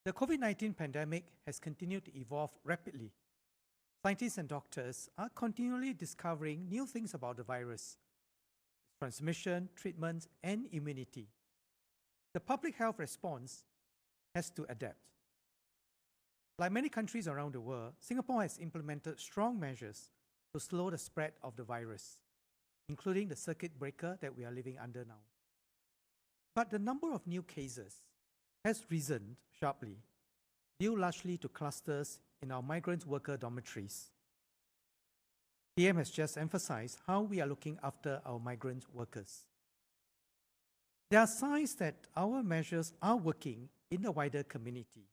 The COVID-19 pandemic has continued to evolve rapidly. Scientists and doctors are continually discovering new things about the virus, its transmission, treatment, and immunity. The public health response has to adapt. Like many countries around the world, Singapore has implemented strong measures to slow the spread of the virus, including the circuit breaker that we are living under now. But the number of new cases has risen sharply, due largely to clusters in our migrant worker dormitories. PM has just emphasized how we are looking after our migrant workers. There are signs that our measures are working in the wider community,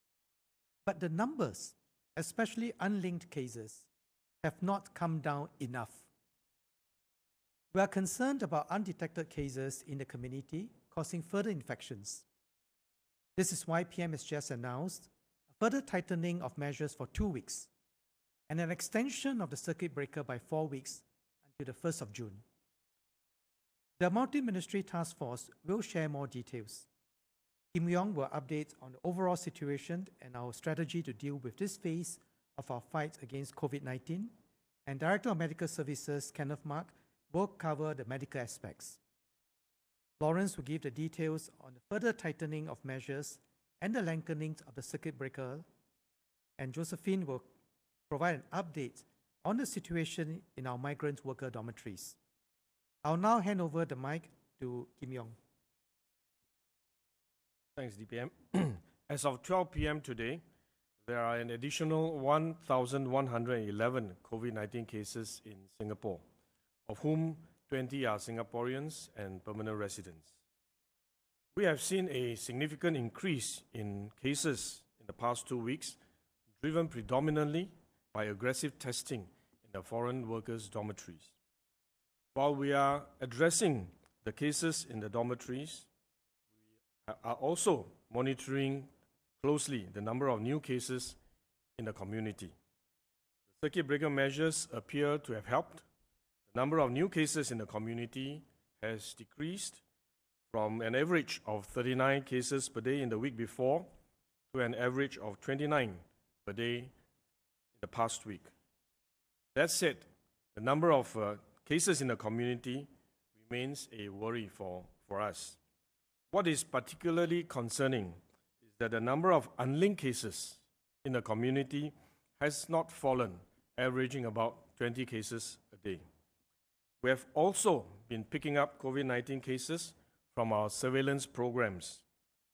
but the numbers, especially unlinked cases, have not come down enough. We are concerned about undetected cases in the community causing further infections. This is why PM has just announced a further tightening of measures for 2 weeks and an extension of the circuit breaker by 4 weeks until the 1st of June. The multi-ministry task force will share more details. Kim Yong will update on the overall situation and our strategy to deal with this phase of our fight against COVID-19, and Director of Medical Services, Kenneth Mark, will cover the medical aspects. Lawrence will give the details on the further tightening of measures and the lengthening of the circuit breaker, and Josephine will provide an update on the situation in our migrant worker dormitories. I'll now hand over the mic to Kim Yong. Thanks, DPM. As of 12 p.m. today, there are an additional 1,111 COVID-19 cases in Singapore, of whom 20 are Singaporeans and permanent residents. We have seen a significant increase in cases in the past 2 weeks, driven predominantly by aggressive testing in the foreign workers' dormitories. While we are addressing the cases in the dormitories, we are also monitoring closely the number of new cases in the community. The circuit breaker measures appear to have helped. The number of new cases in the community has decreased from an average of 39 cases per day in the week before to an average of 29 per day in the past week. That said, the number of cases in the community remains a worry for us. What is particularly concerning is that the number of unlinked cases in the community has not fallen, averaging about 20 cases a day. We have also been picking up COVID-19 cases from our surveillance programs.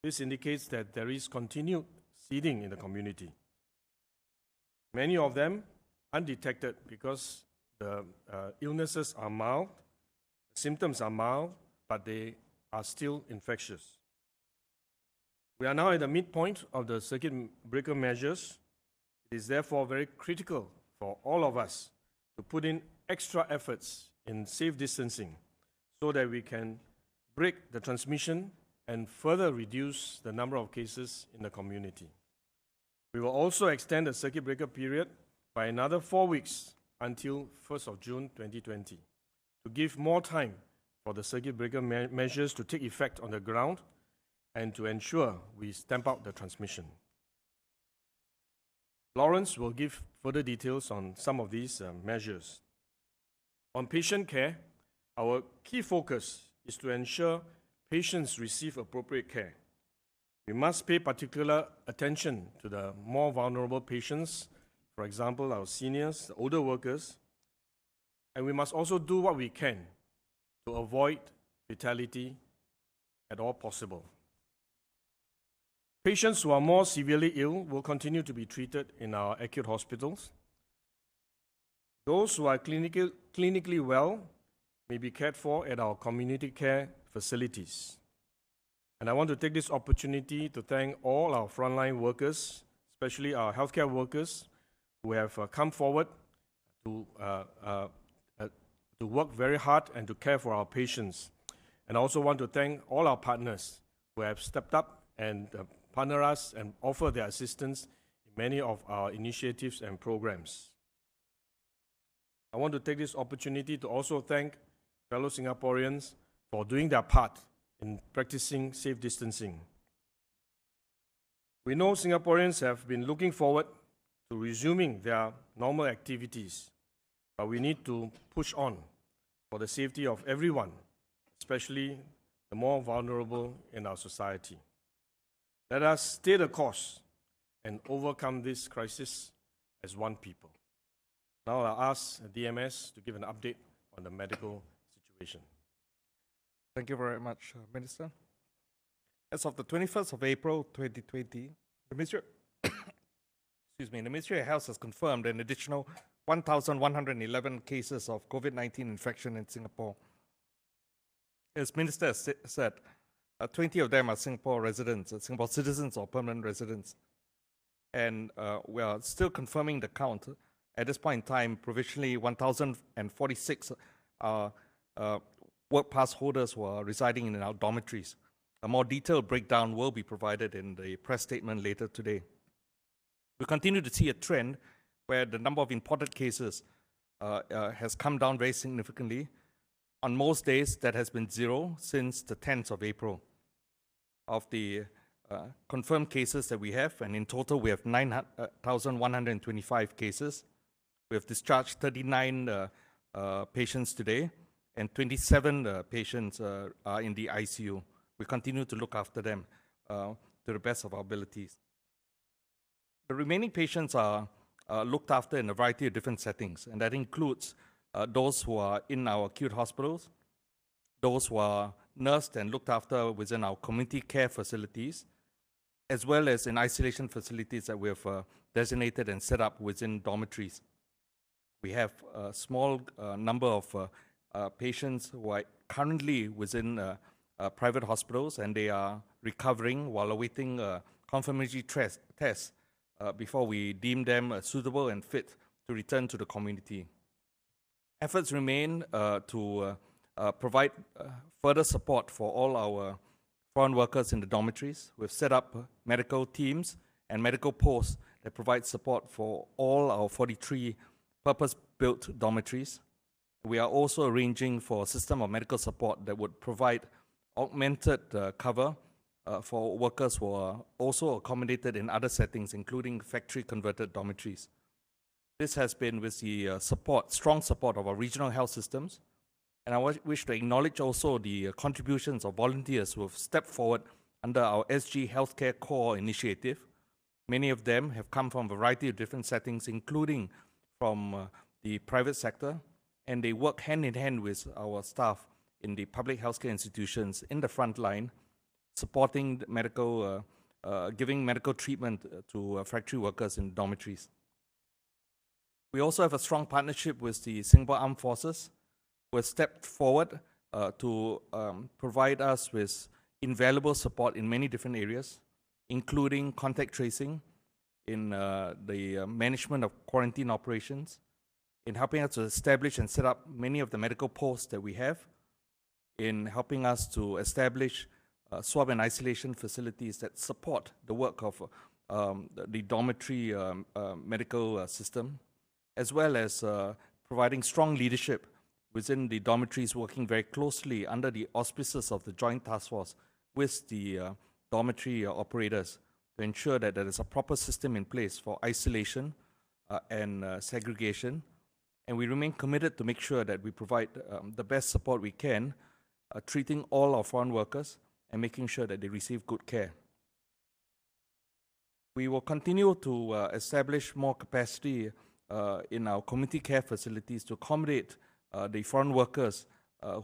This indicates that there is continued seeding in the community. Many of them undetected because the illnesses are mild, symptoms are mild, but they are still infectious. We are now at the midpoint of the circuit breaker measures. It is therefore very critical for all of us to put in extra efforts in safe distancing so that we can break the transmission and further reduce the number of cases in the community. We will also extend the circuit breaker period by another 4 weeks until 1st of June 2020 to give more time for the circuit breaker measures to take effect on the ground and to ensure we stamp out the transmission. Lawrence will give further details on some of these measures. On patient care, our key focus is to ensure patients receive appropriate care. We must pay particular attention to the more vulnerable patients, for example, our seniors, the older workers, and we must also do what we can to avoid fatality at all possible. Patients who are more severely ill will continue to be treated in our acute hospitals. Those who are clinically well may be cared for at our community care facilities. And I want to take this opportunity to thank all our frontline workers, especially our healthcare workers, who have come forward to work very hard and to care for our patients. And I also want to thank all our partners who have stepped up and partner us and offer their assistance in many of our initiatives and programs. I want to take this opportunity to also thank fellow Singaporeans for doing their part in practicing safe distancing. We know Singaporeans have been looking forward to resuming their normal activities, but we need to push on for the safety of everyone, especially the more vulnerable in our society. Let us stay the course and overcome this crisis as one people. Now I'll ask DMS to give an update on the medical situation. Thank you very much, Minister. As of the 21st of April 2020, the Ministry, the Ministry of Health has confirmed an additional 1,111 cases of COVID-19 infection in Singapore. As Minister has said, 20 of them are Singapore residents, Singapore citizens or permanent residents. And we are still confirming the count. At this point in time, provisionally 1,046 work pass holders who are residing in our dormitories. A more detailed breakdown will be provided in the press statement later today. We continue to see a trend where the number of imported cases has come down very significantly. On most days, that has been zero since the 10th of April. Of the confirmed cases that we have, and in total we have 9,125 cases. We have discharged 39 patients today, and 27 patients are in the ICU. We continue to look after them to the best of our abilities. The remaining patients are looked after in a variety of different settings, and that includes those who are in our acute hospitals, those who are nursed and looked after within our community care facilities, as well as in isolation facilities that we have designated and set up within dormitories. We have a small number of patients who are currently within private hospitals, and they are recovering while awaiting confirmatory tests before we deem them suitable and fit to return to the community. Efforts remain to provide further support for all our foreign workers in the dormitories. We've set up medical teams and medical posts that provide support for all our 43 purpose-built dormitories. We are also arranging for a system of medical support that would provide augmented cover for workers who are also accommodated in other settings, including factory-converted dormitories. This has been with the strong support of our regional health systems. And I wish to acknowledge also the contributions of volunteers who have stepped forward under our SG Healthcare Core initiative. Many of them have come from a variety of different settings, including from the private sector, and they work hand in hand with our staff in the public healthcare institutions in the front line, supporting medical, giving medical treatment to factory workers in dormitories. We also have a strong partnership with the Singapore Armed Forces, who have stepped forward to provide us with invaluable support in many different areas, including contact tracing, in the management of quarantine operations, in helping us to establish and set up many of the medical posts that we have, in helping us to establish swab and isolation facilities that support the work of the dormitory medical system, as well as providing strong leadership within the dormitories, working very closely under the auspices of the Joint Task Force with the dormitory operators to ensure that there is a proper system in place for isolation and segregation. And we remain committed to make sure that we provide the best support we can, treating all our foreign workers and making sure that they receive good care. We will continue to establish more capacity in our community care facilities to accommodate the foreign workers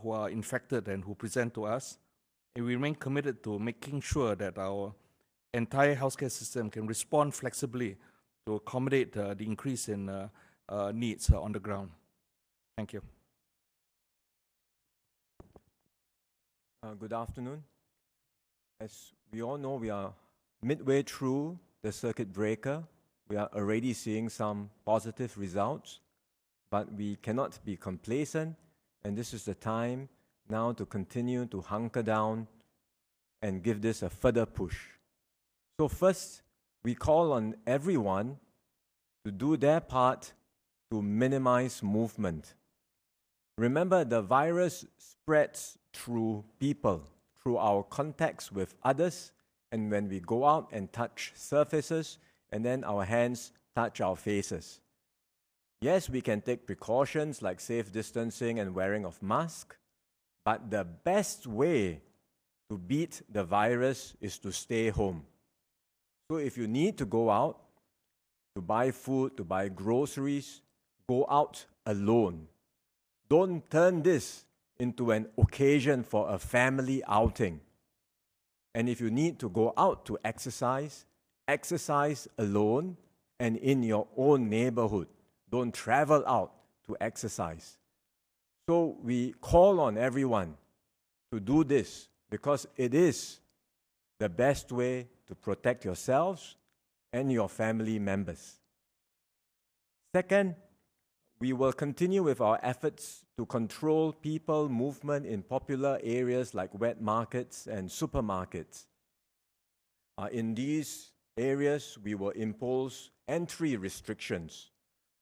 who are infected and who present to us. And we remain committed to making sure that our entire healthcare system can respond flexibly to accommodate the increase in needs on the ground. Thank you. Good afternoon. As we all know, we are midway through the circuit breaker. We are already seeing some positive results, but we cannot be complacent, and this is the time now to continue to hunker down and give this a further push. So first, we call on everyone to do their part to minimize movement. Remember, the virus spreads through people, through our contacts with others, and when we go out and touch surfaces, and then our hands touch our faces. Yes, we can take precautions like safe distancing and wearing of masks, but the best way to beat the virus is to stay home. So if you need to go out to buy food, to buy groceries, go out alone. Don't turn this into an occasion for a family outing. And if you need to go out to exercise, exercise alone and in your own neighborhood. Don't travel out to exercise. So we call on everyone to do this because it is the best way to protect yourselves and your family members. Second, we will continue with our efforts to control people movement in popular areas like wet markets and supermarkets. In these areas, we will impose entry restrictions.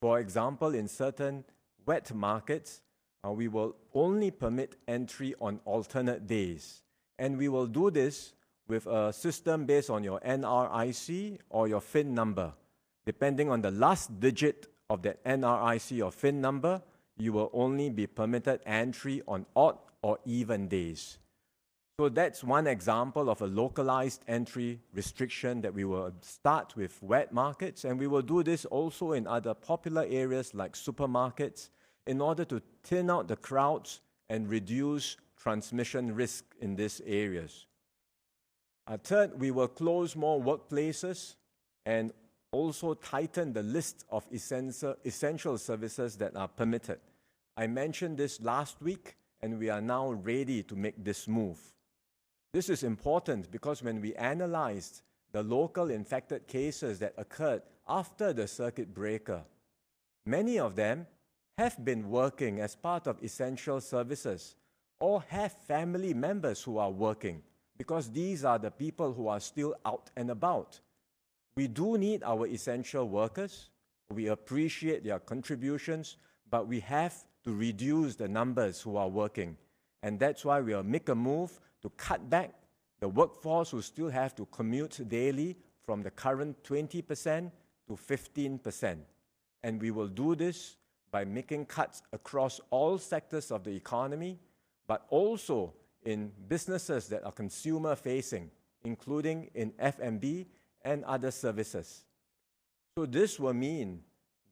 For example, in certain wet markets, we will only permit entry on alternate days. And we will do this with a system based on your NRIC or your FIN number. Depending on the last digit of that NRIC or FIN number, you will only be permitted entry on odd or even days. So that's one example of a localized entry restriction that we will start with wet markets, and we will do this also in other popular areas like supermarkets in order to thin out the crowds and reduce transmission risk in these areas. Third, we will close more workplaces and also tighten the list of essential services that are permitted. I mentioned this last week, and we are now ready to make this move. This is important because when we analyzed the local infected cases that occurred after the circuit breaker, many of them have been working as part of essential services or have family members who are working, because these are the people who are still out and about. We do need our essential workers. We appreciate their contributions, but we have to reduce the numbers who are working. And that's why we'll make a move to cut back the workforce who still have to commute daily from the current 20% to 15%. And we will do this by making cuts across all sectors of the economy, but also in businesses that are consumer-facing, including in F&B and other services. So this will mean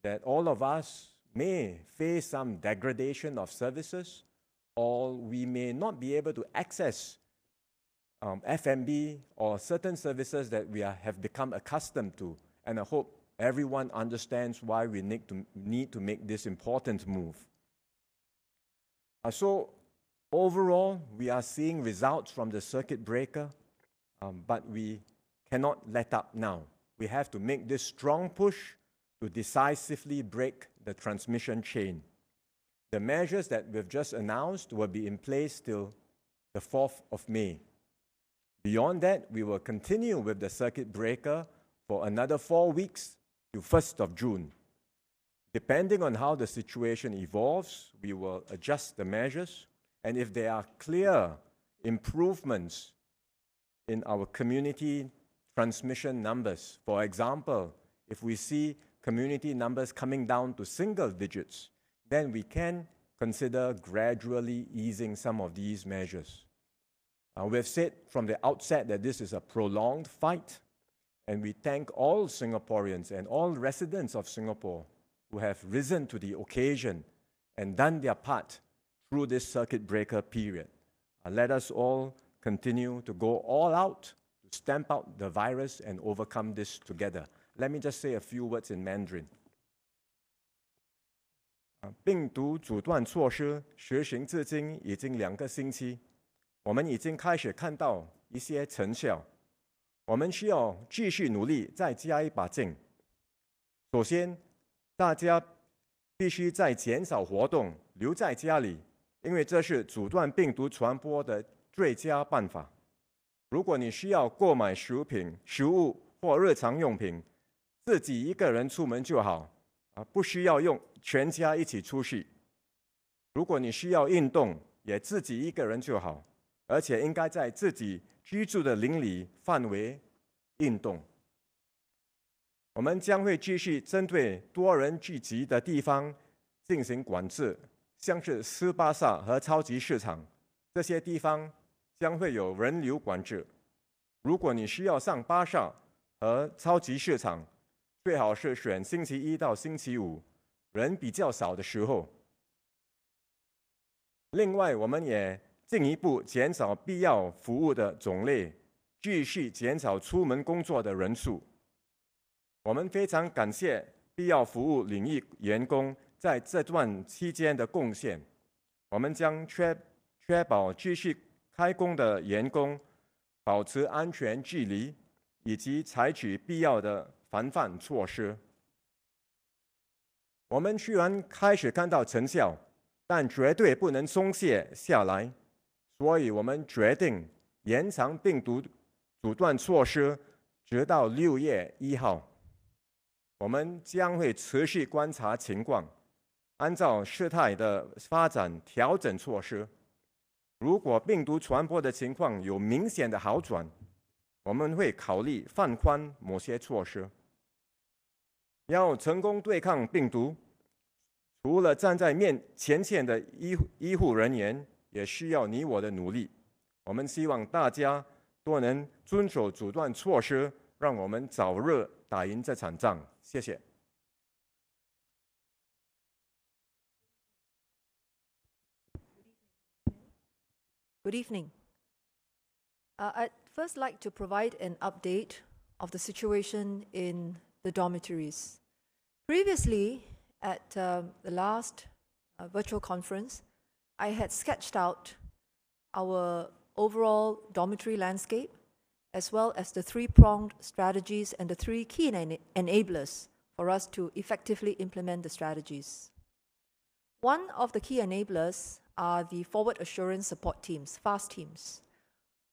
that all of us may face some degradation of services, or we may not be able to access F&B or certain services that we have become accustomed to. And I hope everyone understands why we need to make this important move. So overall, we are seeing results from the circuit breaker, but we cannot let up now. We have to make this strong push to decisively break the transmission chain. The measures that we've just announced will be in place till the 4th of May. Beyond that, we will continue with the circuit breaker for another 4 weeks to 1st of June. Depending on how the situation evolves, we will adjust the measures, and if there are clear improvements in our community transmission numbers, for example, if we see community numbers coming down to single digits, then we can consider gradually easing some of these measures. We have said from the outset that this is a prolonged fight, and we thank all Singaporeans and all residents of Singapore who have risen to the occasion and done their part through this circuit breaker period. Let us all continue to go all out to stamp out the virus and overcome this together. Let me just say a few words in Mandarin. 病毒阻断措施实行至今已经2个星期，我们已经开始看到一些成效。我们需要继续努力，再加一把劲。首先，大家必须再减少活动，留在家里，因为这是阻断病毒传播的最佳办法。如果你需要购买食物或日常用品，自己一个人出门就好，不需要用全家一起出去。如果你需要运动，也自己一个人就好。而且应该在自己居住的邻里范围运动。我们将会继续针对多人聚集的地方进行管制，像是斯巴萨和超级市场，这些地方将会有人流管制。如果你需要上巴萨和超级市场，最好是选星期一到星期五，人比较少的时候。另外，我们也进一步减少必要服务的种类，继续减少出门工作的人数。我们非常感谢必要服务领域员工在这段期间的贡献。我们将确保继续开工的员工保持安全距离，以及采取必要的防范措施。我们虽然开始看到成效，但绝对不能松懈下来，所以我们决定延长病毒阻断措施直到6月1号。我们将会持续观察情况，按照事态的发展调整措施。如果病毒传播的情况有明显的好转，我们会考虑放宽某些措施。要成功对抗病毒，除了站在前线的医护人员，也需要你我的努力。我们希望大家都能遵守阻断措施，让我们早日打赢这场仗。谢谢。Good evening. I'd first like to provide an update of the situation in the dormitories. Previously, at the last virtual conference, I had sketched out our overall dormitory landscape, as well as the three-pronged strategies and the three key enablers for us to effectively implement the strategies. One of the key enablers are the forward assurance support teams, FAST teams.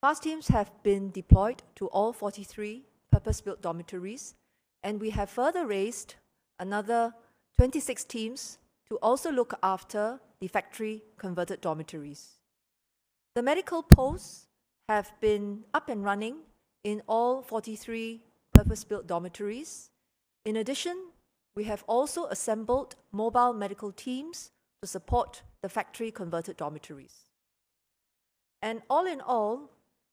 FAST teams have been deployed to all 43 purpose-built dormitories, and we have further raised another 26 teams to also look after the factory converted dormitories. The medical posts have been up and running in all 43 purpose-built dormitories. In addition, we have also assembled mobile medical teams to support the factory converted dormitories. And all in all,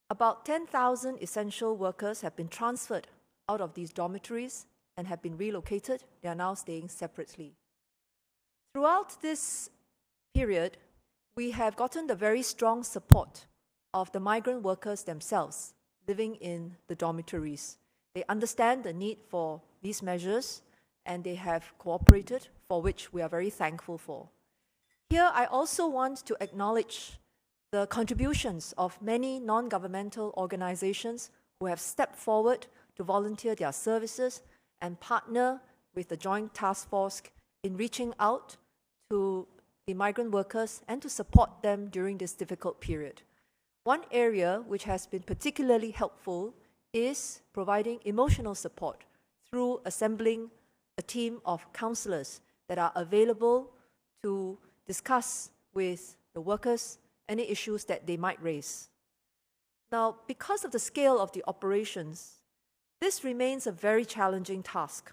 about 10,000 essential workers have been transferred out of these dormitories and have been relocated. They are now staying separately. Throughout this period, we have gotten the very strong support of the migrant workers themselves living in the dormitories. They understand the need for these measures, and they have cooperated, for which we are very thankful for. Here, I also want to acknowledge the contributions of many non-governmental organizations who have stepped forward to volunteer their services and partner with the Joint Task Force in reaching out to the migrant workers and to support them during this difficult period. One area which has been particularly helpful is providing emotional support through assembling a team of counselors that are available to discuss with the workers any issues that they might raise. Now, because of the scale of the operations, this remains a very challenging task.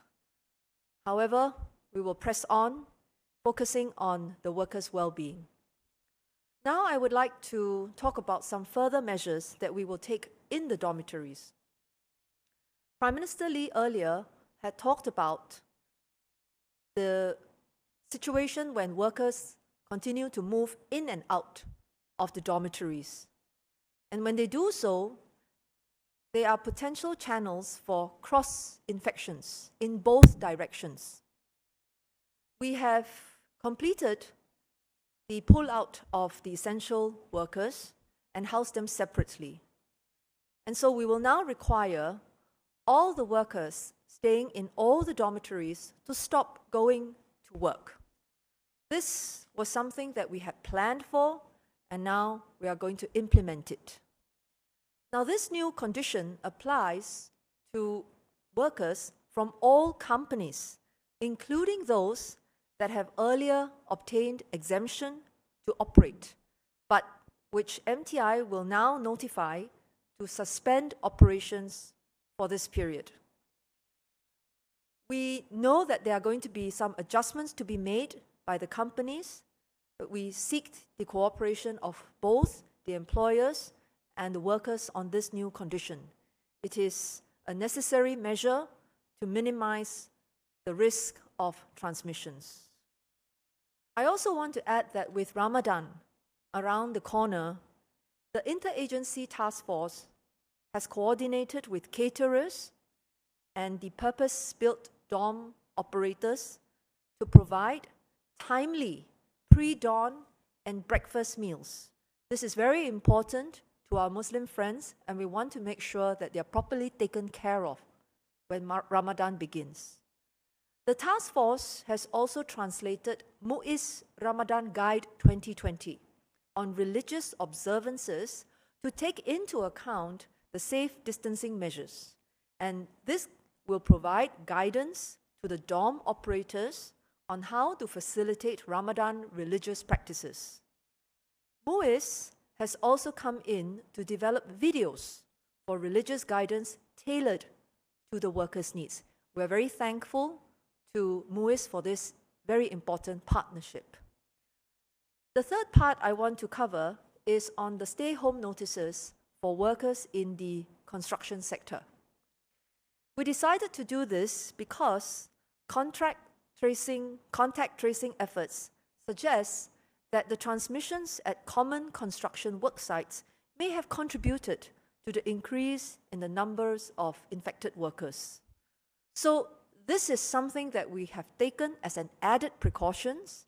However, we will press on, focusing on the workers' well-being. Now I would like to talk about some further measures that we will take in the dormitories. Prime Minister Lee earlier had talked about the situation when workers continue to move in and out of the dormitories. And when they do so, they are potential channels for cross-infections in both directions. We have completed the pull-out of the essential workers and house them separately. And so we will now require all the workers staying in all the dormitories to stop going to work. This was something that we had planned for, and now we are going to implement it. Now, this new condition applies to workers from all companies, including those that have earlier obtained exemption to operate, but which MTI will now notify to suspend operations for this period. We know that there are going to be some adjustments to be made by the companies, but we seek the cooperation of both the employers and the workers on this new condition. It is a necessary measure to minimize the risk of transmissions. I also want to add that with Ramadan around the corner, the Interagency Task Force has coordinated with caterers and the purpose-built dorm operators to provide timely pre-dawn and breakfast meals. This is very important to our Muslim friends, and we want to make sure that they are properly taken care of when Ramadan begins. The task force has also translated MUIS Ramadan Guide 2020 on religious observances to take into account the safe distancing measures. And this will provide guidance to the dorm operators on how to facilitate Ramadan religious practices. MUIS has also come in to develop videos for religious guidance tailored to the workers' needs. We're very thankful to MUIS for this very important partnership. The third part I want to cover is on the stay-home notices for workers in the construction sector. We decided to do this because contact tracing efforts suggest that the transmissions at common construction work sites may have contributed to the increase in the numbers of infected workers. So this is something that we have taken as an added precautions,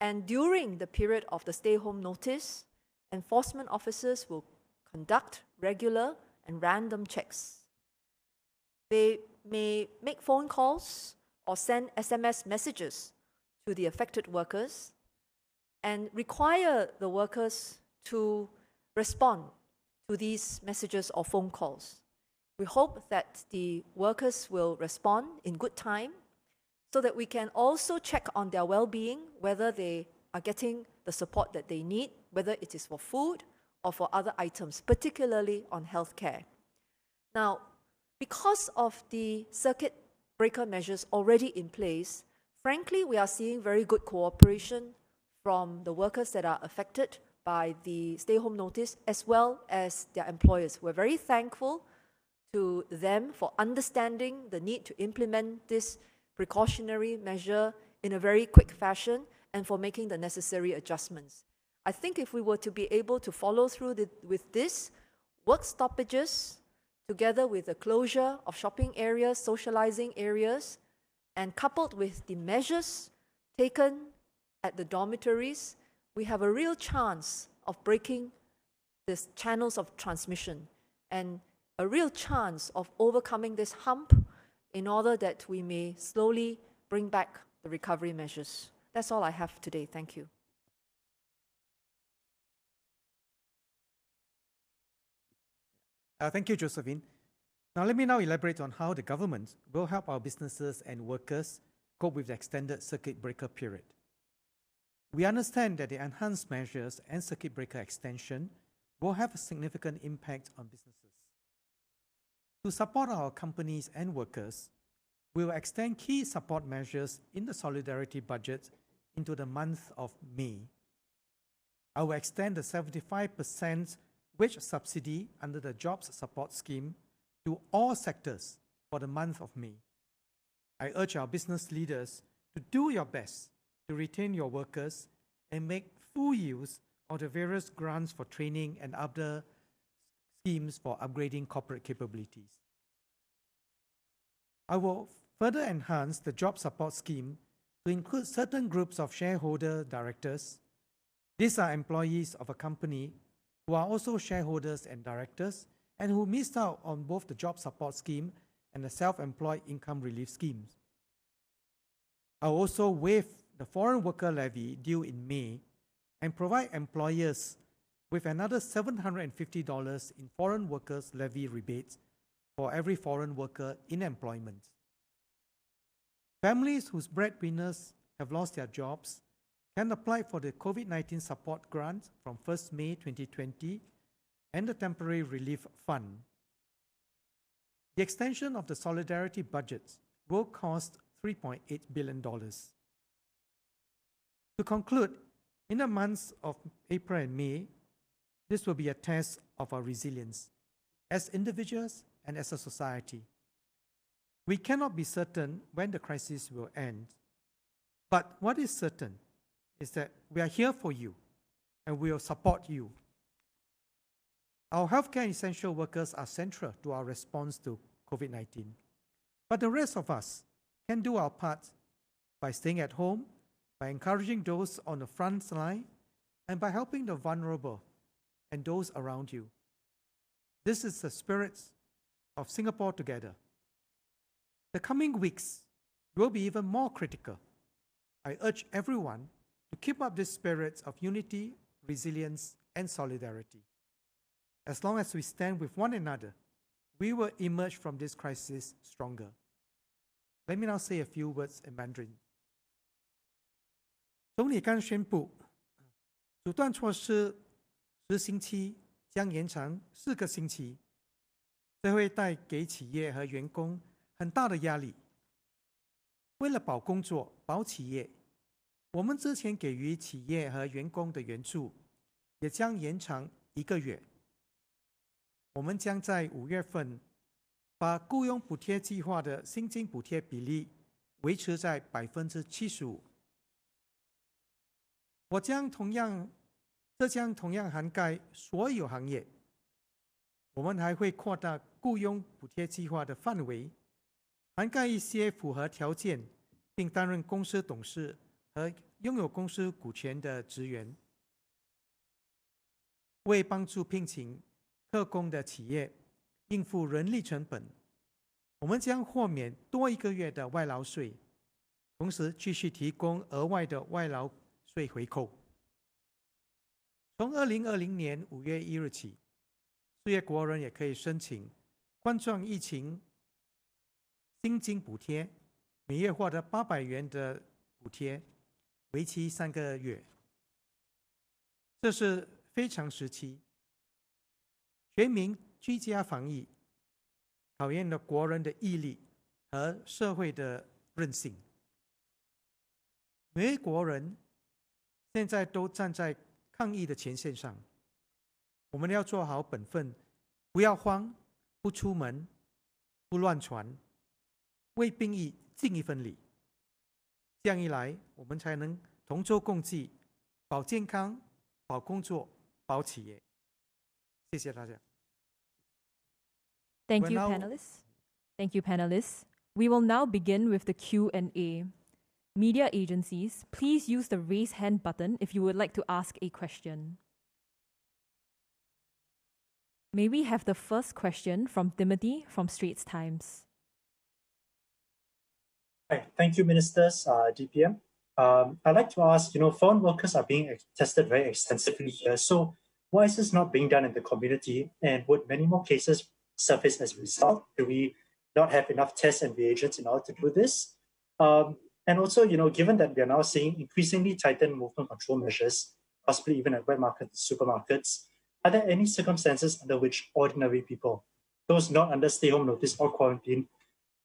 and during the period of the stay-home notice, enforcement officers will conduct regular and random checks. They may make phone calls or send SMS messages to the affected workers and require the workers to respond to these messages or phone calls. We hope that the workers will respond in good time so that we can also check on their well-being, whether they are getting the support that they need, whether it is for food or for other items, particularly on healthcare. Now, because of the circuit breaker measures already in place, frankly, we are seeing very good cooperation from the workers that are affected by the stay-home notice as well as their employers. We're very thankful to them for understanding the need to implement this precautionary measure in a very quick fashion and for making the necessary adjustments. I think if we were to be able to follow through with this, work stoppages together with the closure of shopping areas, socializing areas, and coupled with the measures taken at the dormitories, we have a real chance of breaking these channels of transmission and a real chance of overcoming this hump in order that we may slowly bring back the recovery measures. That's all I have today. Thank you. Thank you, Josephine. Now, let me elaborate on how the government will help our businesses and workers cope with the extended circuit breaker period. We understand that the enhanced measures and circuit breaker extension will have a significant impact on businesses. To support our companies and workers, we will extend key support measures in the solidarity budget into the month of May. I will extend the 75% wage subsidy under the Jobs Support Scheme to all sectors for the month of May. I urge our business leaders to do your best to retain your workers and make full use of the various grants for training and other schemes for upgrading corporate capabilities. I will further enhance the job support scheme to include certain groups of shareholder directors. These are employees of a company who are also shareholders and directors and who missed out on both the job support scheme and the self-employed income relief schemes. I will also waive the foreign worker levy due in May and provide employers with another $750 in foreign workers levy rebates for every foreign worker in employment. Families whose breadwinners have lost their jobs can apply for the COVID-19 support grant from 1st May 2020 and the Temporary Relief Fund. The extension of the Solidarity budget will cost $3.8 billion. To conclude, in the months of April and May, this will be a test of our resilience as individuals and as a society. We cannot be certain when the crisis will end, but what is certain is that we are here for you and we will support you. Our healthcare essential workers are central to our response to COVID-19, but the rest of us can do our part by staying at home, by encouraging those on the front line, and by helping the vulnerable and those around you. This is the spirit of Singapore Together. The coming weeks will be even more critical. I urge everyone to keep up this spirit of unity, resilience, and solidarity. As long as we stand with one another, we will emerge from this crisis stronger. Let me now say a few words in Mandarin. 总理刚宣布，阻断措施实行期将延长4个星期，这会带给企业和员工很大的压力。为了保工作、保企业，我们之前给予企业和员工的援助也将延长1个月。我们将在5月份把雇佣补贴计划的薪金补贴比例维持在75%。这将同样涵盖所有行业。我们还会扩大雇佣补贴计划的范围，涵盖一些符合条件并担任公司董事和拥有公司股权的职员。为帮助聘请特工的企业应付人力成本，我们将豁免多1个月的外劳税，同时继续提供额外的外劳税回扣。从2020年5月1日起，失业国人也可以申请冠状疫情薪金补贴，每月获得800元的补贴，为期3个月。这是非常时期，全民居家防疫，考验了国人的毅力和社会的韧性。每位国人现在都站在抗疫的前线上，我们要做好本分，不要慌，不出门，不乱传，为病疫尽一份力。这样一来，我们才能同舟共济，保健康、保工作、保企业。谢谢大家。Thank We're you, now- panelists. Thank you, panelists. We will now begin with the Q&A. Media agencies, please use the raise hand button if you would like to ask a question. May we have the first question from Timothy from Straits Times? Hi, thank you, Ministers, DPM. I'd like to ask, foreign workers are being tested very extensively here. So why is this not being done in the community? And would many more cases surface as a result? Do we not have enough tests and reagents in order to do this? And also, given that we are now seeing increasingly tightened movement control measures, possibly even at wet markets, supermarkets, are there any circumstances under which ordinary people, those not under stay-home notice or quarantine,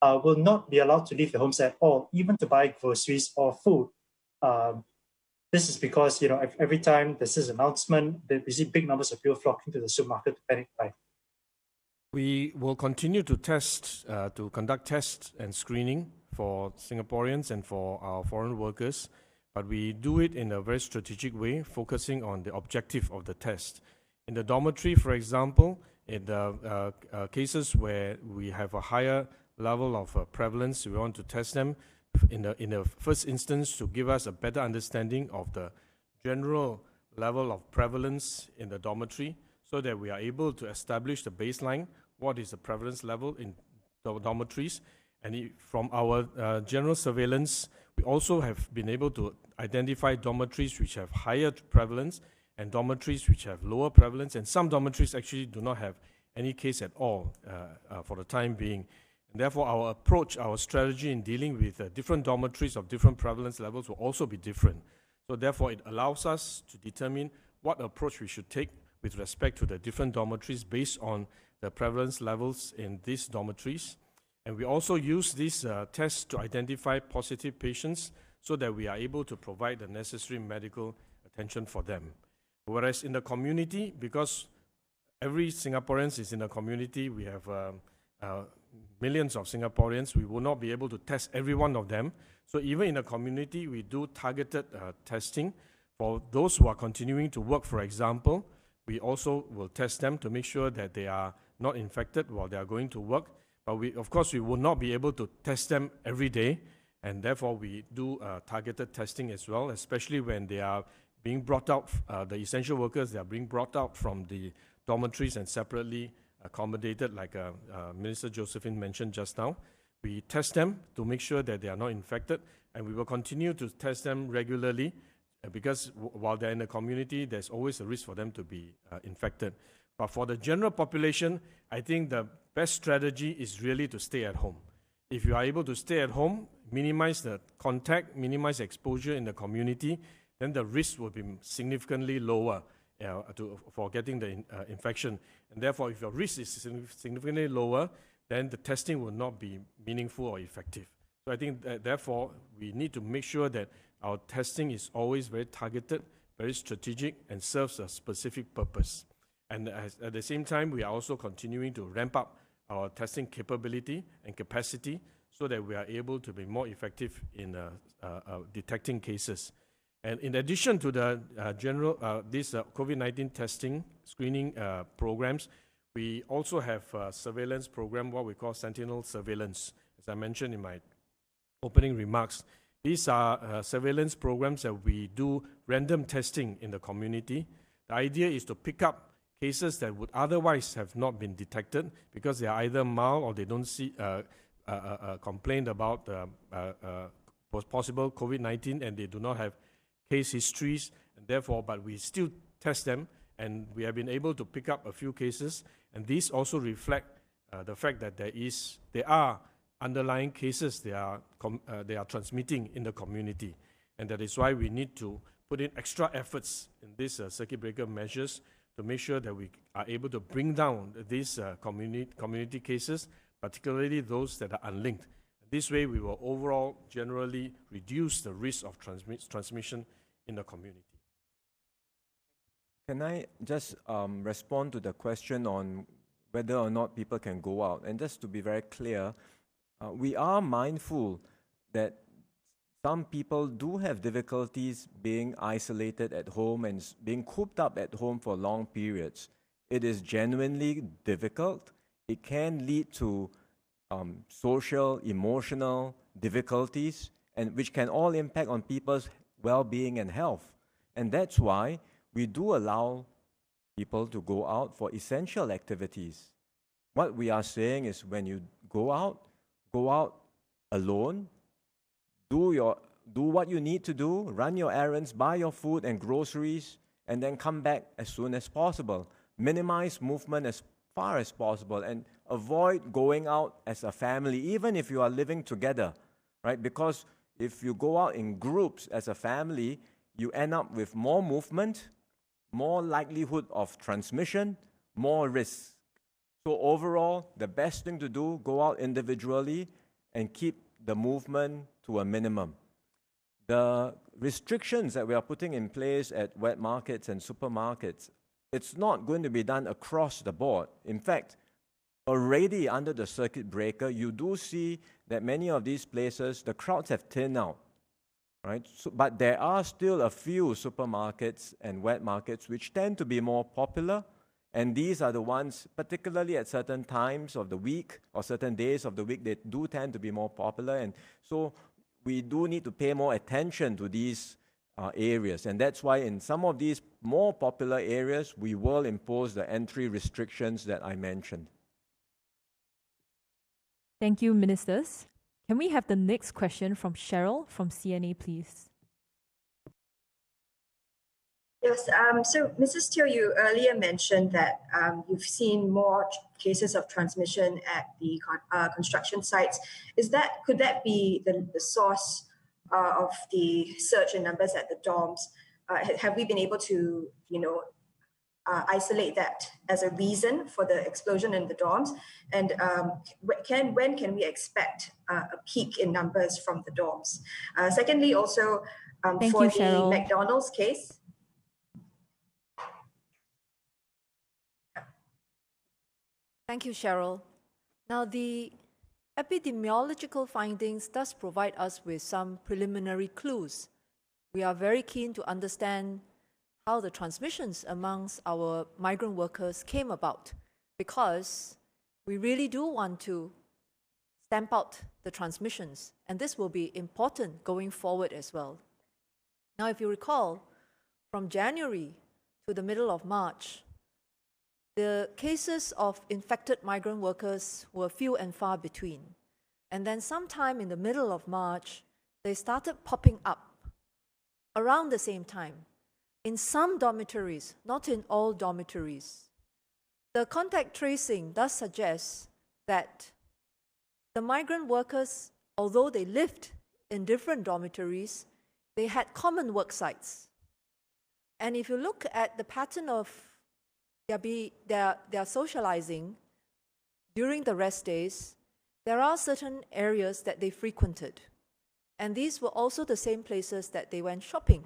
will not be allowed to leave their homes at all, even to buy groceries or food? This is because, every time there's this announcement, we see big numbers of people flocking to the supermarket to panic buy. We will continue to conduct tests and screening for Singaporeans and for our foreign workers, but we do it in a very strategic way, focusing on the objective of the test. In the dormitory, for example, in the cases where we have a higher level of prevalence, we want to test them in the first instance to give us a better understanding of the general level of prevalence in the dormitory, so that we are able to establish the baseline, what is the prevalence level in the dormitories. And from our general surveillance, we also have been able to identify dormitories which have higher prevalence and dormitories which have lower prevalence, and some dormitories actually do not have any case at all for the time being. And therefore, our approach, our strategy in dealing with different dormitories of different prevalence levels will also be different. So therefore, it allows us to determine what approach we should take with respect to the different dormitories based on the prevalence levels in these dormitories. And we also use these tests to identify positive patients so that we are able to provide the necessary medical attention for them. Whereas in the community, because every Singaporean is in the community, we have millions of Singaporeans, we will not be able to test every one of them. So even in the community, we do targeted testing. For those who are continuing to work, for example, we also will test them to make sure that they are not infected while they are going to work. But of course, we will not be able to test them every day. And therefore, we do targeted testing as well, especially when they are being brought out, the essential workers, they are being brought out from the dormitories and separately accommodated, like Minister Josephine mentioned just now. We test them to make sure that they are not infected, and we will continue to test them regularly because while they're in the community, there's always a risk for them to be infected. But for the general population, I think the best strategy is really to stay at home. If you are able to stay at home, minimize the contact, minimize exposure in the community, then the risk will be significantly lower for getting the infection. And therefore, if your risk is significantly lower, then the testing will not be meaningful or effective. So I think that therefore, we need to make sure that our testing is always very targeted, very strategic, and serves a specific purpose. And at the same time, we are also continuing to ramp up our testing capability and capacity so that we are able to be more effective in detecting cases. And in addition to the these COVID-19 testing screening programs, we also have a surveillance program, what we call sentinel surveillance. As I mentioned in my opening remarks, these are surveillance programs that we do random testing in the community. The idea is to pick up cases that would otherwise have not been detected because they are either mild or they don't see complained about possible COVID-19 and they do not have case histories, and therefore, but we still test them, and we have been able to pick up a few cases, and these also reflect the fact that there are underlying cases they are transmitting in the community, and that is why we need to put in extra efforts in these circuit breaker measures to make sure that we are able to bring down these community cases, particularly those that are unlinked. This way, we will overall generally reduce the risk of transmission in the community. Can I just respond to the question on whether or not people can go out? And just to be very clear, we are mindful that some people do have difficulties being isolated at home and being cooped up at home for long periods. It is genuinely difficult. It can lead to social, emotional difficulties, and which can all impact on people's well-being and health. And that's why we do allow people to go out for essential activities. What we are saying is when you go out alone, do what you need to do, run your errands, buy your food and groceries, and then come back as soon as possible. Minimize movement as far as possible and avoid going out as a family, even if you are living together, right? Because if you go out in groups as a family, you end up with more movement, more likelihood of transmission, more risks. So overall, the best thing to do, go out individually and keep the movement to a minimum. The restrictions that we are putting in place at wet markets and supermarkets, it's not going to be done across the board. In fact, already under the circuit breaker, you do see that many of these places, the crowds have thinned out, right? So, but there are still a few supermarkets and wet markets which tend to be more popular, and these are the ones, particularly at certain times of the week or certain days of the week, they do tend to be more popular, and so we do need to pay more attention to these areas, and that's why in some of these more popular areas, we will impose the entry restrictions that I mentioned. Thank you, ministers. Can we have the next question from Cheryl from CNA, please? Yes, so Mrs. Teo, you earlier mentioned that you've seen more cases of transmission at the construction sites. Could that be the source of the surge in numbers at the dorms? Have we been able to, isolate that as a reason for the explosion in the dorms? And when can we expect a peak in numbers from the dorms? Secondly, also Thank for you, the Cheryl. McDonald's case. Thank you, Cheryl. Now, the epidemiological findings does provide us with some preliminary clues. We are very keen to understand how the transmissions amongst our migrant workers came about, because we really do want to stamp out the transmissions, and this will be important going forward as well. Now, if you recall, from January to the middle of March, the cases of infected migrant workers were few and far between. And then sometime in the middle of March, they started popping up around the same time in some dormitories, not in all dormitories. The contact tracing does suggest that the migrant workers, although they lived in different dormitories, they had common work sites. And if you look at the pattern of their socializing during the rest days, there are certain areas that they frequented. And these were also the same places that they went shopping.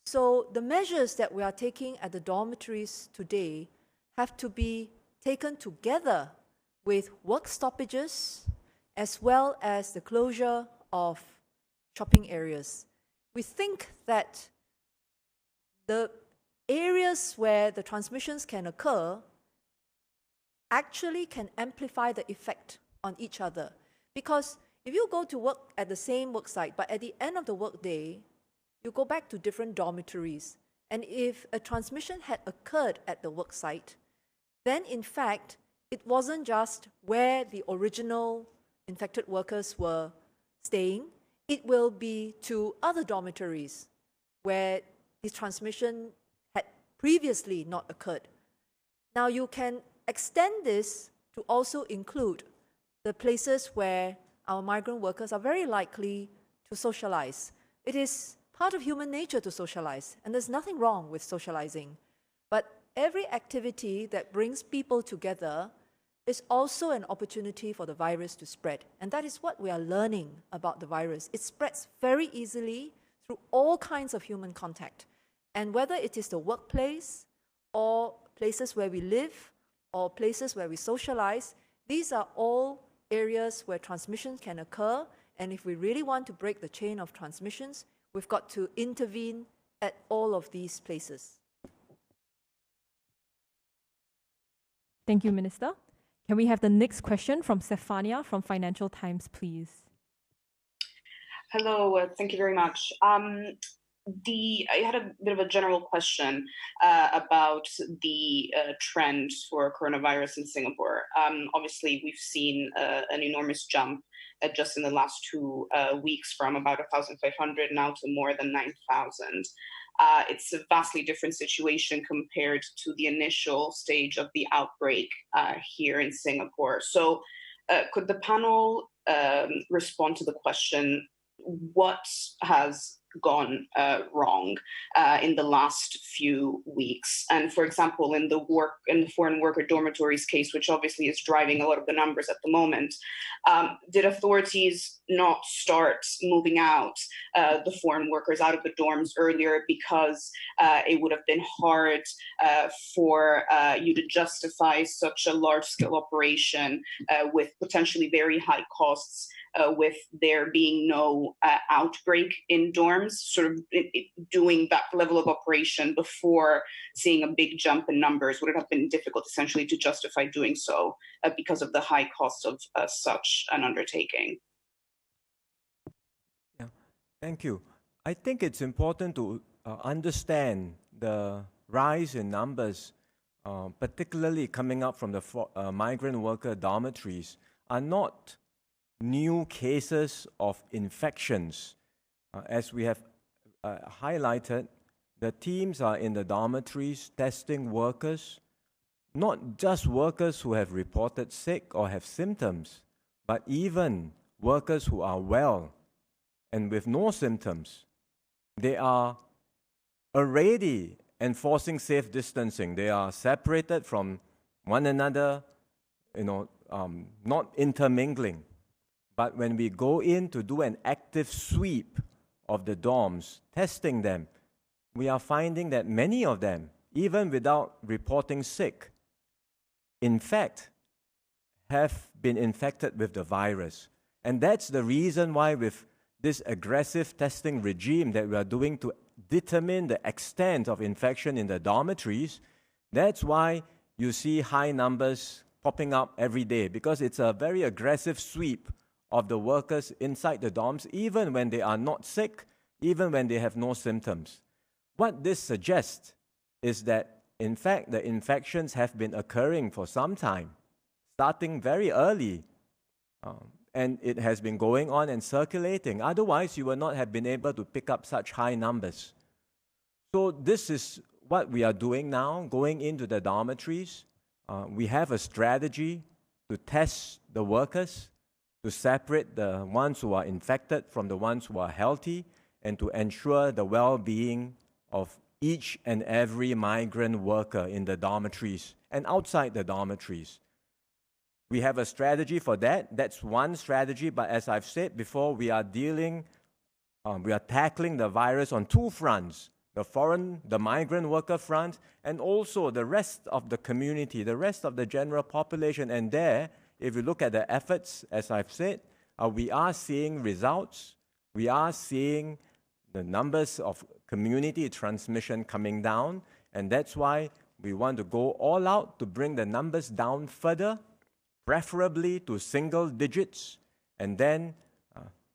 So the measures that we are taking at the dormitories today have to be taken together with work stoppages as well as the closure of shopping areas. We think that the areas where the transmissions can occur actually can amplify the effect on each other. Because if you go to work at the same work site, but at the end of the work day, you go back to different dormitories, and if a transmission had occurred at the work site, then in fact, it wasn't just where the original infected workers were staying, it will be to other dormitories where the transmission had previously not occurred. Now you can extend this to also include the places where our migrant workers are very likely to socialize. It is part of human nature to socialize, and there's nothing wrong with socializing. But every activity that brings people together is also an opportunity for the virus to spread. And that is what we are learning about the virus. It spreads very easily through all kinds of human contact. And whether it is the workplace or places where we live or places where we socialize, these are all areas where transmission can occur. And if we really want to break the chain of transmissions, we've got to intervene at all of these places. Thank you, Minister. Can we have the next question from Stefania from Financial Times, please? Hello, thank you very much. I had a bit of a general question about the trend for coronavirus in Singapore. Obviously, we've seen an enormous jump just in the last 2 weeks, from about 1,500 now to more than 9,000. It's a vastly different situation compared to the initial stage of the outbreak here in Singapore. So could the panel respond to the question, what has gone wrong in the last few weeks? And for example, in the foreign worker dormitories case, which obviously is driving a lot of the numbers at the moment, did authorities not start moving out the foreign workers out of the dorms earlier because it would have been hard for you to justify such a large-scale operation with potentially very high costs, with there being no outbreak in dorms, sort of doing that level of operation before seeing a big jump in numbers? Would it have been difficult essentially to justify doing so because of the high cost of such an undertaking? Yeah, thank you. I think it's important to understand the rise in numbers, particularly coming up from the migrant worker dormitories, are not new cases of infections. As we have highlighted, the teams are in the dormitories testing workers, not just workers who have reported sick or have symptoms, but even workers who are well and with no symptoms, they are already enforcing safe distancing. They are separated from one another, not intermingling. But when we go in to do an active sweep of the dorms, testing them, we are finding that many of them, even without reporting sick, in fact, have been infected with the virus. And that's the reason why with this aggressive testing regime that we are doing to determine the extent of infection in the dormitories, that's why you see high numbers popping up every day, because it's a very aggressive sweep of the workers inside the dorms, even when they are not sick, even when they have no symptoms. What this suggests is that, in fact, the infections have been occurring for some time, starting very early, and it has been going on and circulating. Otherwise, you would not have been able to pick up such high numbers. So this is what we are doing now, going into the dormitories. We have a strategy to test the workers, to separate the ones who are infected from the ones who are healthy, and to ensure the well-being of each and every migrant worker in the dormitories and outside the dormitories. We have a strategy for that. That's one strategy, but as I've said before, we are tackling the virus on two fronts: the migrant worker front, and also the rest of the community, the rest of the general population. And there, if you look at the efforts, as I've said, we are seeing results. We are seeing the numbers of community transmission coming down, and that's why we want to go all out to bring the numbers down further, preferably to single digits, and then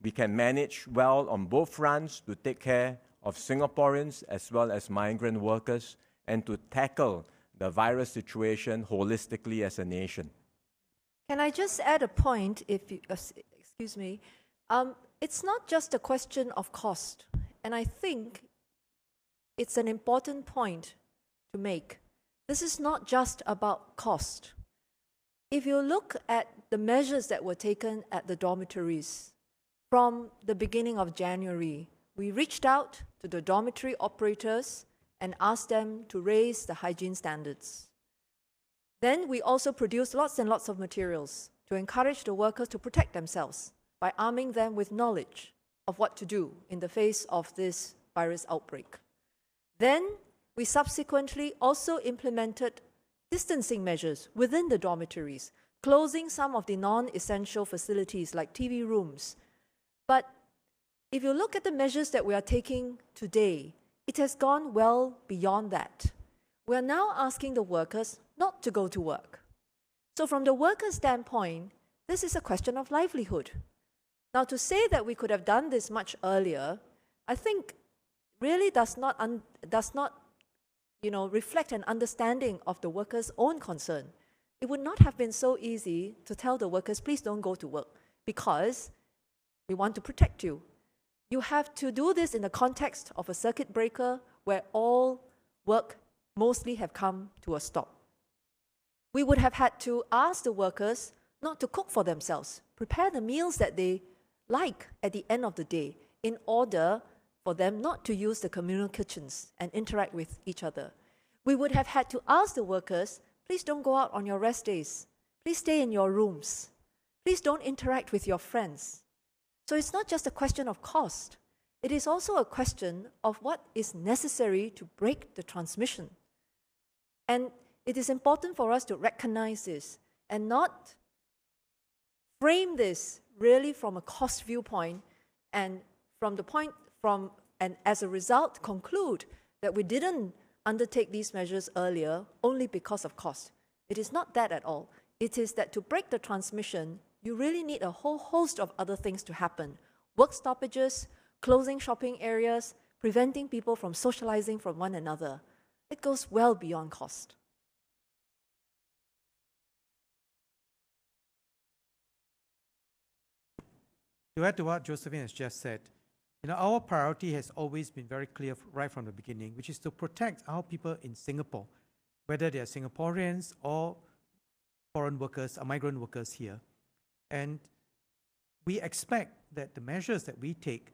we can manage well on both fronts to take care of Singaporeans as well as migrant workers, and to tackle the virus situation holistically as a nation. Can I just add a point, if you, excuse me? It's not just a question of cost, and I think it's an important point to make. This is not just about cost. If you look at the measures that were taken at the dormitories from the beginning of January, we reached out to the dormitory operators and asked them to raise the hygiene standards. Then we also produced lots and lots of materials to encourage the workers to protect themselves by arming them with knowledge of what to do in the face of this virus outbreak. Then we subsequently also implemented distancing measures within the dormitories, closing some of the non-essential facilities like TV rooms. But if you look at the measures that we are taking today, it has gone well beyond that. We are now asking the workers not to go to work. So from the workers' standpoint, this is a question of livelihood. Now, to say that we could have done this much earlier, I think really does not reflect an understanding of the workers' own concern. It would not have been so easy to tell the workers, please don't go to work, because we want to protect you. You have to do this in the context of a circuit breaker where all work mostly have come to a stop. We would have had to ask the workers not to cook for themselves, prepare the meals that they like at the end of the day, in order for them not to use the communal kitchens and interact with each other. We would have had to ask the workers, please don't go out on your rest days. Please stay in your rooms. Please don't interact with your friends. So it's not just a question of cost. It is also a question of what is necessary to break the transmission. And it is important for us to recognize this and not frame this really from a cost viewpoint, and and as a result conclude that we didn't undertake these measures earlier only because of cost. It is not that at all. It is that to break the transmission, you really need a whole host of other things to happen. Work stoppages, closing shopping areas, preventing people from socializing from one another. It goes well beyond cost. To add to what Josephine has just said, our priority has always been very clear right from the beginning, which is to protect our people in Singapore, whether they are Singaporeans or foreign workers or migrant workers here. And we expect that the measures that we take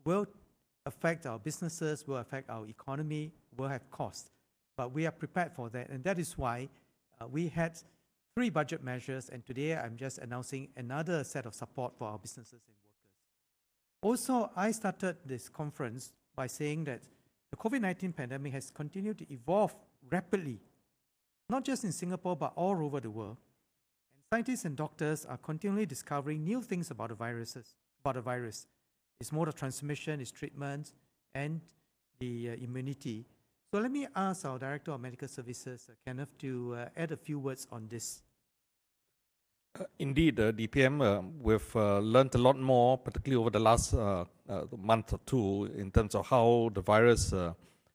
will affect our businesses, will affect our economy, will have cost. But we are prepared for that, and that is why we had 3 budget measures, and today I'm just announcing another set of support for our businesses and workers. Also, I started this conference by saying that the COVID-19 pandemic has continued to evolve rapidly, not just in Singapore, but all over the world. And scientists and doctors are continually discovering new things about the virus, its mode of transmission, its treatment, and the immunity. So let me ask our Director of Medical Services, Kenneth, to add a few words on this. Indeed, DPM, we've learned a lot more, particularly over the last month or two, in terms of how the virus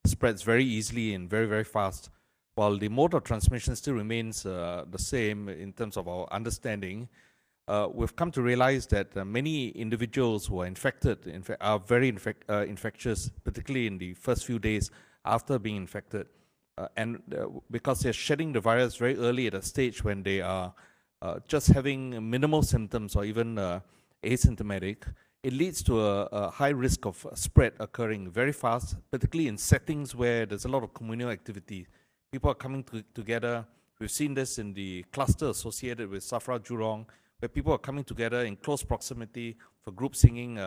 spreads very easily and very, very fast. While the mode of transmission still remains the same in terms of our understanding, we've come to realize that many individuals who are infected, in fact, are very infectious, particularly in the first few days after being infected. Because they're shedding the virus very early at a stage when they are just having minimal symptoms or even asymptomatic, it leads to a high risk of spread occurring very fast, particularly in settings where there's a lot of communal activity. People are coming together. We've seen this in the cluster associated with Safra Jurong, where people are coming together in close proximity for group singing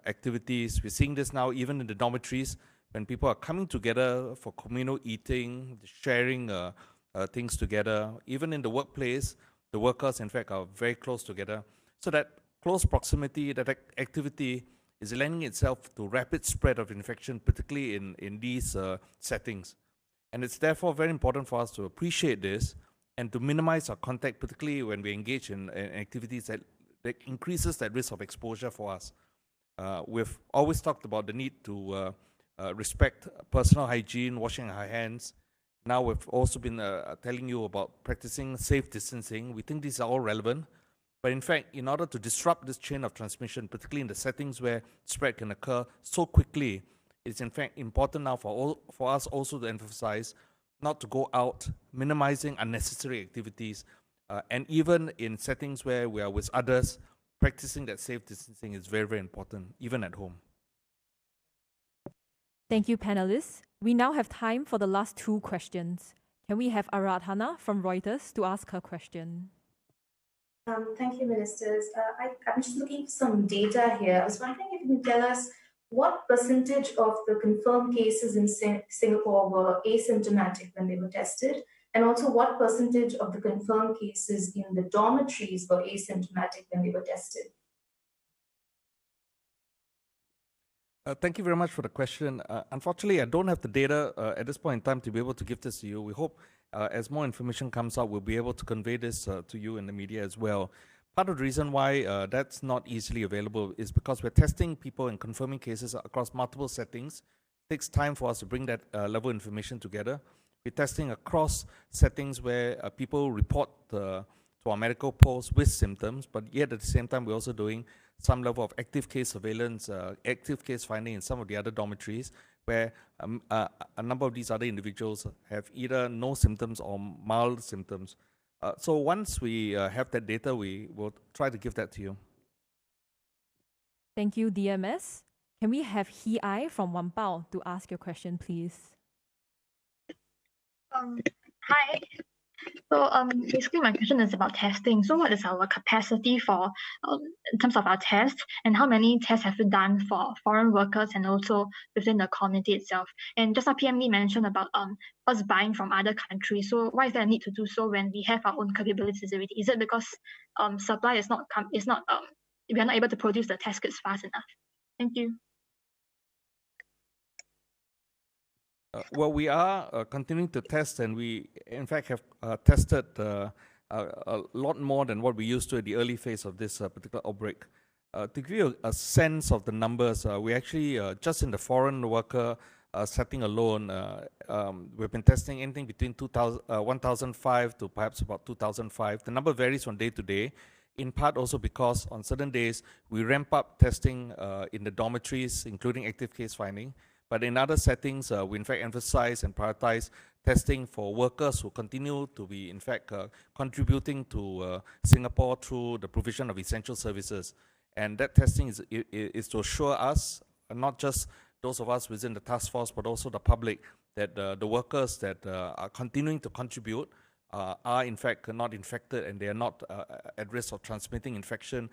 activities. We're seeing this now even in the dormitories, when people are coming together for communal eating, sharing things together. Even in the workplace, the workers, in fact, are very close together. So that close proximity, that activity is lending itself to rapid spread of infection, particularly in these settings. And it's therefore very important for us to appreciate this and to minimize our contact, particularly when we engage in activities that increases that risk of exposure for us. We've always talked about the need to respect personal hygiene, washing our hands. Now we've also been telling you about practicing safe distancing. We think these are all relevant. But in fact, in order to disrupt this chain of transmission, particularly in the settings where spread can occur so quickly, it's in fact important now for us also to emphasize not to go out, minimizing unnecessary activities, and even in settings where we are with others, practicing that safe distancing is very, very important, even at home. Thank you, panelists. We now have time for the last 2 questions. Can we have Aradhana from Reuters to ask her question? Thank you, ministers. I'm just looking for some data here. I was wondering if you can tell us what percentage of the confirmed cases in Singapore were asymptomatic when they were tested, and also what percentage of the confirmed cases in the dormitories were asymptomatic when they were tested? Thank you very much for the question. Unfortunately, I don't have the data at this point in time to be able to give this to you. We hope as more information comes out, we'll be able to convey this to you in the media as well. Part of the reason why that's not easily available is because we're testing people and confirming cases across multiple settings. It takes time for us to bring that level of information together. We're testing across settings where people report to our medical posts with symptoms, but yet at the same time, we're also doing some level of active case surveillance, active case finding in some of the other dormitories, where a number of these other individuals have either no symptoms or mild symptoms. So once we have that data, we will try to give that to you. Thank you, DMS. Can we have Hee Ai from Wampao to ask your question, please? Hi. So basically my question is about testing. So what is our capacity for in terms of our tests, and how many tests have we done for foreign workers and also within the community itself? And just now PM Lee mentioned about us buying from other countries. So why is there a need to do so when we have our own capabilities already? Is it because supply is not we are not able to produce the test kits fast enough? Thank you. Well, we are continuing to test, and we, in fact, have tested a lot more than what we used to at the early phase of this particular outbreak. To give you a sense of the numbers, we actually, just in the foreign worker setting alone, we've been testing anything between 1,005 to perhaps about 2,005. The number varies from day to day, in part also because on certain days, we ramp up testing in the dormitories, including active case finding. But in other settings, we in fact emphasize and prioritize testing for workers who continue to be in fact contributing to Singapore through the provision of essential services. And that testing is to assure us, not just those of us within the task force, but also the public, that the workers that are continuing to contribute are in fact not infected, and they are not at risk of transmitting infection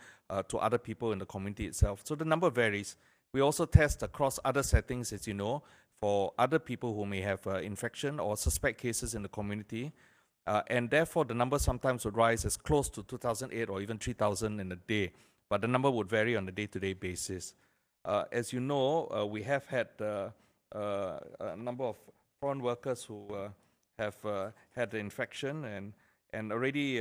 to other people in the community itself. So the number varies. We also test across other settings, as you know, for other people who may have infection or suspect cases in the community. And therefore, the number sometimes would rise as close to 2,008 or even 3,000 in a day. But the number would vary on a day-to-day basis. As you know, we have had a number of foreign workers who have had the infection, and already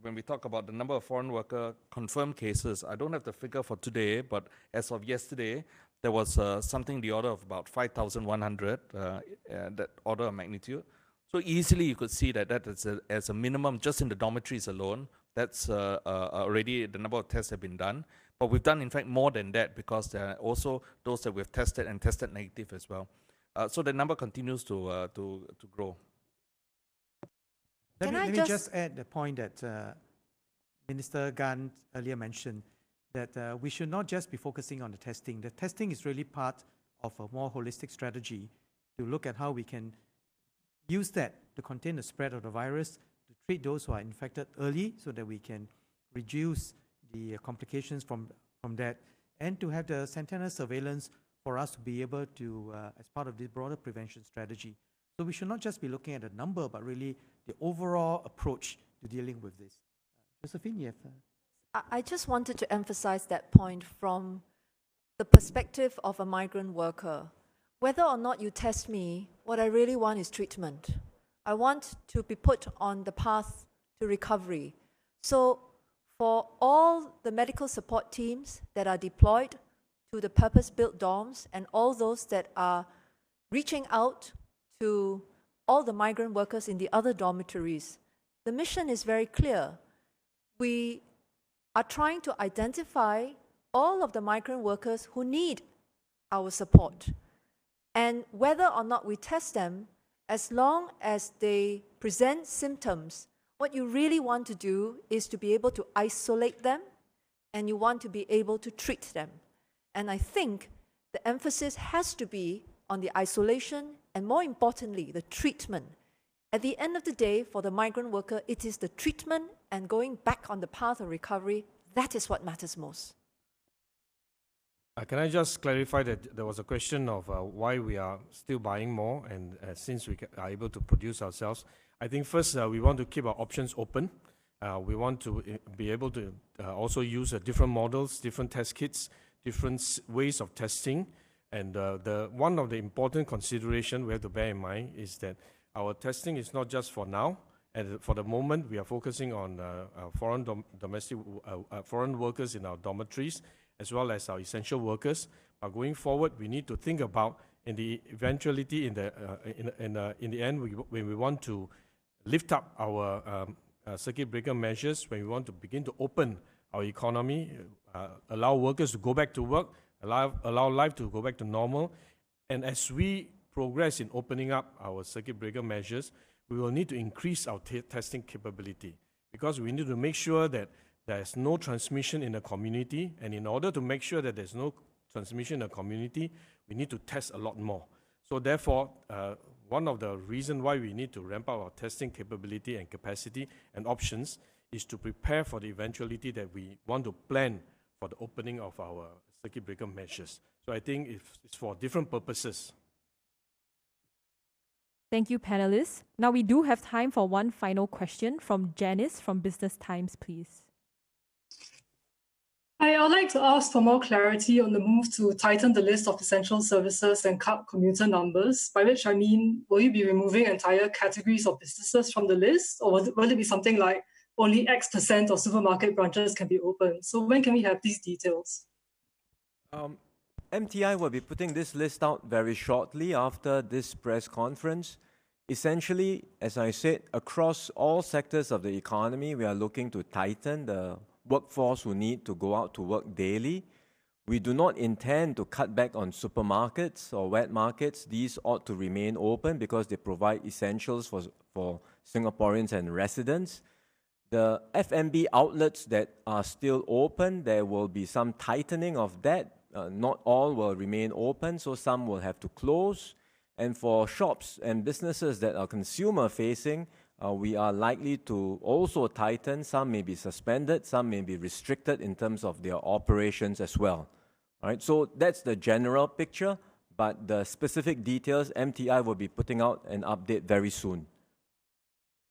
when we talk about the number of foreign worker confirmed cases, I don't have the figure for today, but as of yesterday, there was something in the order of about 5,100, that order of magnitude. So easily you could see that that is as a minimum, just in the dormitories alone, that's already the number of tests have been done. But we've done, in fact, more than that, because there are also those that we've tested and tested negative as well. So the number continues to grow. Let me just add the point that Minister Gan earlier mentioned, that we should not just be focusing on the testing. The testing is really part of a more holistic strategy to look at how we can use that to contain the spread of the virus, to treat those who are infected early so that we can reduce the complications from that, and to have the sentinel surveillance for us to be able to, as part of this broader prevention strategy. So we should not just be looking at the number, but really the overall approach to dealing with this. Josephine, you have... I just wanted to emphasize that point from the perspective of a migrant worker. Whether or not you test me, what I really want is treatment. I want to be put on the path to recovery. So for all the medical support teams that are deployed to the purpose-built dorms, and all those that are reaching out to all the migrant workers in the other dormitories, the mission is very clear. We are trying to identify all of the migrant workers who need our support. And whether or not we test them, as long as they present symptoms, what you really want to do is to be able to isolate them, and you want to be able to treat them. And I think the emphasis has to be on the isolation and, more importantly, the treatment. At the end of the day, for the migrant worker, it is the treatment and going back on the path of recovery. That is what matters most. Can I just clarify that there was a question of why we are still buying more, and since we are able to produce ourselves? I think first we want to keep our options open. We want to be able to also use different models, different test kits, different ways of testing. And one of the important consideration we have to bear in mind is that our testing is not just for now. And for the moment, we are focusing on foreign workers in our dormitories, as well as our essential workers. But going forward, we need to think about, in the eventuality, in the end, when we want to lift up our circuit breaker measures, when we want to begin to open our economy, allow workers to go back to work, allow life to go back to normal. And as we progress in opening up our circuit breaker measures, we will need to increase our testing capability, because we need to make sure that there's no transmission in the community. And in order to make sure that there's no transmission in the community, we need to test a lot more. So therefore, one of the reasons why we need to ramp up our testing capability and capacity and options is to prepare for the eventuality that we want to plan for the opening of our circuit breaker measures. So I think it's for different purposes. Thank you, panelists. Now we do have time for one final question from Janice from Business Times, please. Hi, I would like to ask for more clarity on the move to tighten the list of essential services and cut commuter numbers, by which I mean, will you be removing entire categories of businesses from the list, or will it be something like only X% of supermarket branches can be open? So when can we have these details? MTI will be putting this list out very shortly after this press conference. Essentially, as I said, across all sectors of the economy, we are looking to tighten the workforce who need to go out to work daily. We do not intend to cut back on supermarkets or wet markets. These ought to remain open because they provide essentials for Singaporeans and residents. The F&B outlets that are still open, there will be some tightening of that. Not all will remain open, so some will have to close. And for shops and businesses that are consumer-facing, we are likely to also tighten. Some may be suspended, some may be restricted in terms of their operations as well. All right, so that's the general picture, but the specific details, MTI will be putting out an update very soon.